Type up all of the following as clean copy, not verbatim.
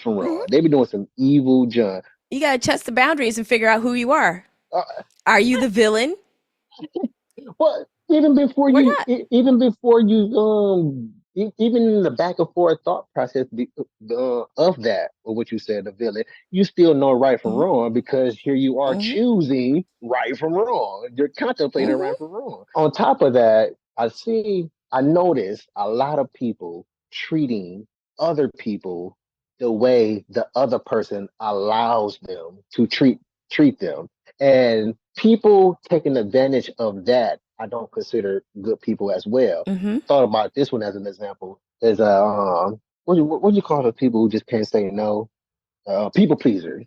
from Mhm. wrong. They be doing some evil junk. You got to test the boundaries and figure out who you are. Uh, Are you the villain Well, even before or you, not? even before you, even in the back and forth thought process of that, or what you said, the villain, you still know right from Mhm. wrong because here you are Mhm. choosing right from wrong. You're contemplating Mhm. right from wrong. On top of that, I notice a lot of people treating other people the way the other person allows them to treat them. And people taking advantage of that, I don't consider good people as well. Mhm. Thought about this one as an example. There's a what do you call the people who just can't say no? People pleasers.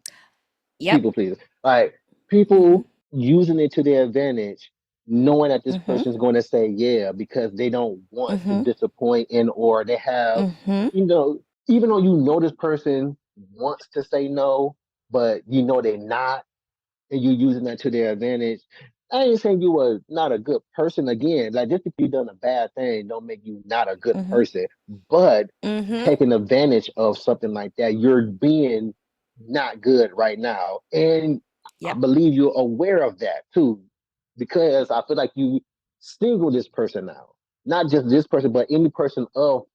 Yep. People pleasers. Like Mhm. people using it to their advantage, knowing that this Mhm. person's going to say yeah because they don't want to Mhm. disappoint and or they have, Mhm. you know, even though you know this person wants to say no, but you know they're not and you using that to their advantage. I ain't saying you were not a good person again. Like just if you done a bad thing, don't make you not a good Mhm. person. But Mhm. taking advantage of something like that, you're being not good right now. And I Yep. believe you're aware of that too. Because I feel like you single this person out. Not just this person, but any person of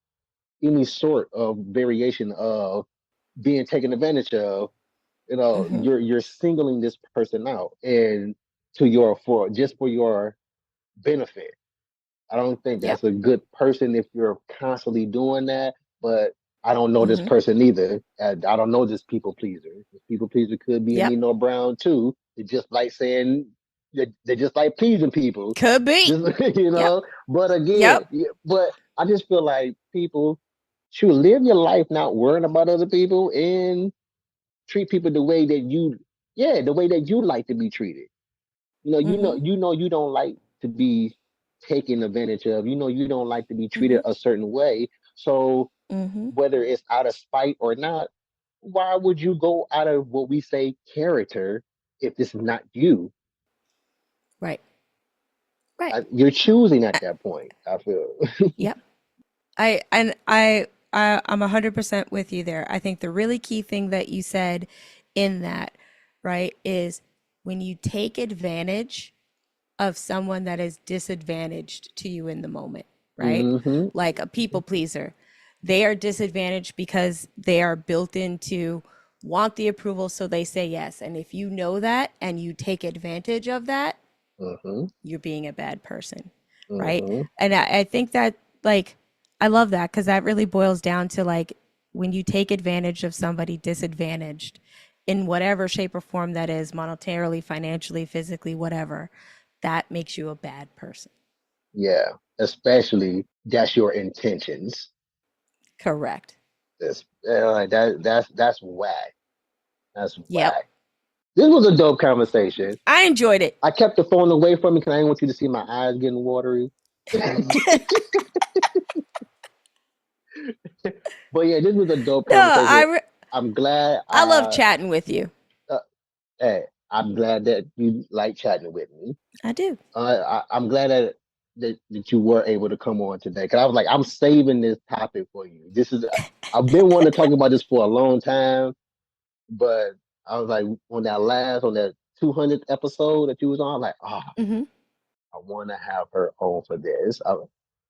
any sort of variation of being taken advantage of, Mhm. you're singling this person out and for just for your benefit. I don't think Yep. that's a good person if you're constantly doing that. But I don't know this Mhm. person either. I don't know this people pleaser. This people pleaser could be a Yep. Nino Brown too. They just like saying they just like pleasing people. Could be. Just Yep. But again, Yep. yeah, but I just feel like people should live your life not worrying about other people and treat people the way that the way that you like to be treated. Mhm. You don't like to be taken advantage of. You don't like to be treated Mhm. a certain way. So Mhm. whether it's out of spite or not, why would you go out of what we say character if this is not you? Right. Right. You're choosing at Uh, that point. I feel. Yep. I'm 100% with you there. I think the really key thing that you said in that, right, is when you take advantage of someone that is disadvantaged to you in the moment, right? Hmm. Like a people pleaser. They are disadvantaged because they are built into want the approval, so they say yes. And if you know that and you take advantage of that, Hmm. you're being a bad person, right? Hmm. And I think that, like, I love that because that really boils down to like when you take advantage of somebody disadvantaged in whatever shape or form that is, monetarily, financially, physically, whatever, that makes you a bad person. Yeah, especially that's your intentions. Correct. That's whack. That's Yep. whack. This was a dope conversation. I enjoyed it. I kept the phone away from me because I didn't want you to see my eyes getting watery. But yeah, this was a dope No, conversation. I'm glad I love chatting with you. uh, hey, I'm glad that you like chatting with me. I do. I'm glad that you were able to come on today because I was like, I'm saving this topic for you. I've been wanting to talk about this for a long time, but I was like, on that 200th episode that you was on, I'm like, oh, Hmm. I want to have her on for this.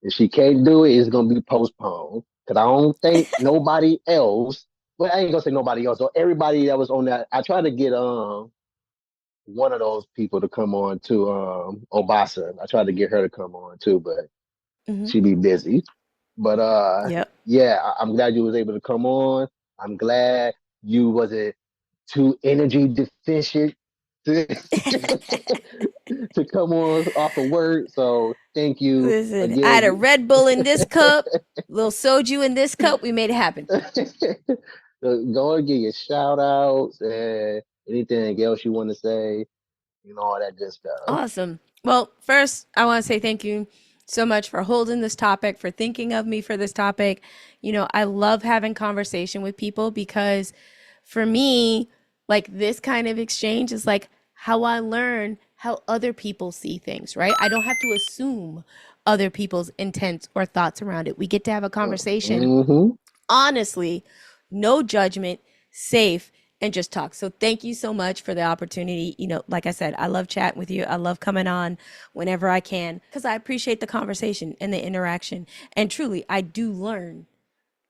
If she can't do it, it's gonna be postponed because I don't think nobody else. Well, I ain't gonna say nobody else. So everybody that was on that, I tried to get one of those people to come on to Obasa. I tried to get her to come on too, but Hmm. she be busy. But Yep. yeah, I'm glad you was able to come on. I'm glad you wasn't too energy deficient to, to come on off of work. So thank you Listen, I had a again. Red Bull in this cup, little soju in this cup. We made it happen. Go and get your shout outs and anything else you want to say, all that good stuff. Awesome. Well, first, I want to say thank you so much for holding this topic, for thinking of me for this topic. I love having conversation with people because for me, like this kind of exchange is like how I learn how other people see things, right? I don't have to assume other people's intents or thoughts around it. We get to have a conversation Mm-hmm. honestly no judgment, safe, and just talk. So thank you so much for the opportunity. You know, like I said, I love chatting with you. I love coming on whenever I can because I appreciate the conversation and the interaction. And truly, I do learn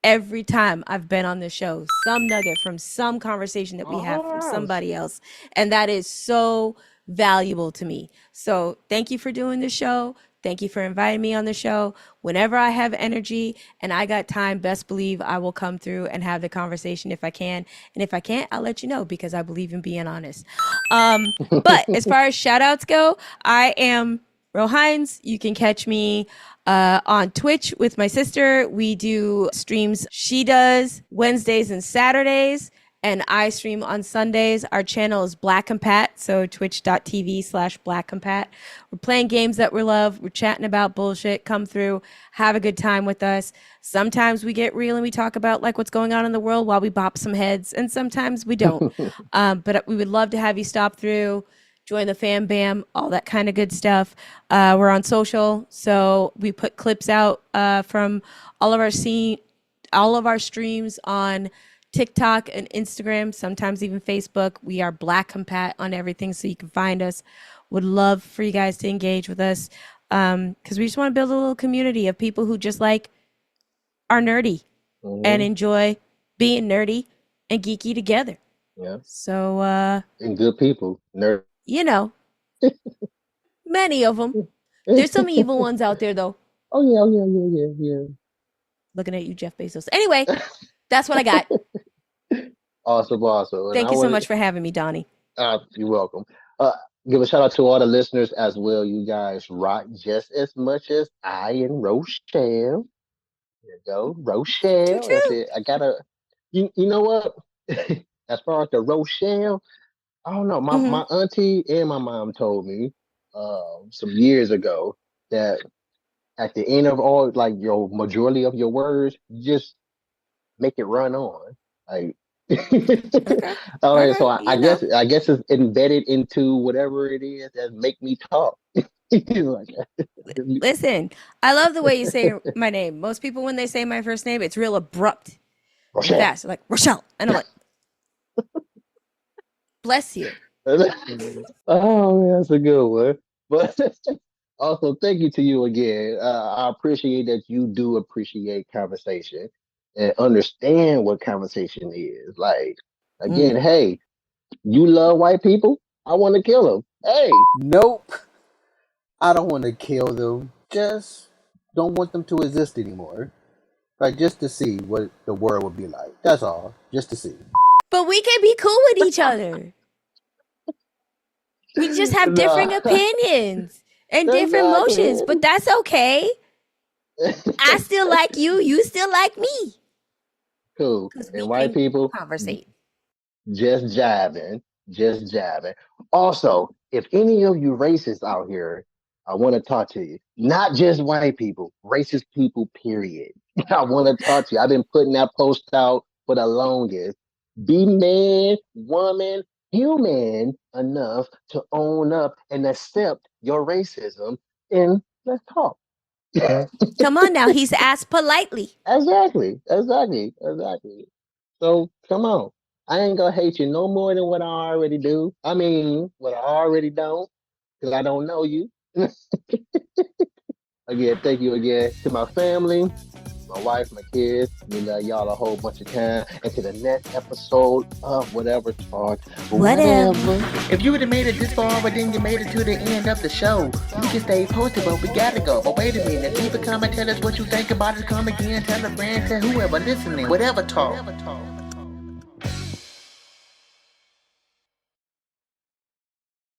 every time I've been on the show, some nugget from some conversation that we have from Oh, somebody else. And that is so valuable to me. So thank you for doing the show. Thank you for inviting me on the show. Whenever I have energy and I got time, best believe I will come through and have the conversation if I can. And if I can't, I'll let you know because I believe in being honest. But as far as shout outs go, I am Ro Hines. You can catch me on Twitch with my sister. We do streams. She does Wednesdays and Saturdays, and I stream on Sundays. Our channel is Black and Pat, so twitch.tv/Black and Pat. We're playing games that we love. We're chatting about bullshit. Come through, have a good time with us. Sometimes we get real and we talk about like what's going on in the world while we bop some heads, and sometimes we don't. But we would love to have you stop through, join the fam bam, all that kind of good stuff. We're on social, so we put clips out from all of our streams on TikTok and Instagram, sometimes even Facebook. We are Black Compat on everything, so you can find us. Would love for you guys to engage with us because we just want to build a little community of people who just like are nerdy and enjoy being nerdy and geeky together. yeah. So, And good people. Nerd. you know, many of them. There's some evil ones out there, though. Oh, yeah, oh, yeah. Looking at you, Jeff Bezos. Anyway, that's what I got. Awesome. And Thank you so much for having me, Donnie. You're welcome. Give a shout out to all the listeners as well. You guys rock just as much as I and Rochelle. There you go, Rochelle. True. That's it. I gotta. You know what? As far as the Rochelle, I don't know. My auntie and my mom told me some years ago that at the end of all, like your majority of your words, just make it run on. Like, Okay. all right. So You know. I guess it's embedded into whatever it is that make me talk. Like, Listen, I love the way you say my name. Most people, when they say my first name, it's real abrupt and Rochelle. fast. Like, Rochelle. And I'm like, bless you. Oh, that's a good one. But also, thank you to you again. I appreciate that you do appreciate conversation and understand what conversation is. Like, again, hey, you love white people? I want to kill them. Hey, Nope. I don't want to kill them. Just don't want them to exist anymore. Like, just to see what the world would be like. That's all. Just to see. But we can be cool with each other. We just have different opinions and different emotions, but that's okay. I still like you. You still like me. Cool. And white people conversate. Just jabbing. Also, if any of you racists out here, I want to talk to you. Not just white people, racist people, period. I want to talk to you. I've been putting that post out for the longest. Be man, woman, human enough to own up and accept your racism, and let's talk. Come on now, he's asked politely. Exactly. So come on. I ain't gonna hate you no more than what I already do. I mean, what I already don't, because I don't know you. Again, thank you again to my family, my wife, my kids. We love y'all a whole bunch of time. And to the next episode of Whatever Talk. Whatever. If you would have made it this far, but then you made it to the end of the show, you can stay posted, but we gotta go. But wait a minute, leave a comment, tell us what you think about it. Come again, tell a friend, tell whoever listening. Whatever talk.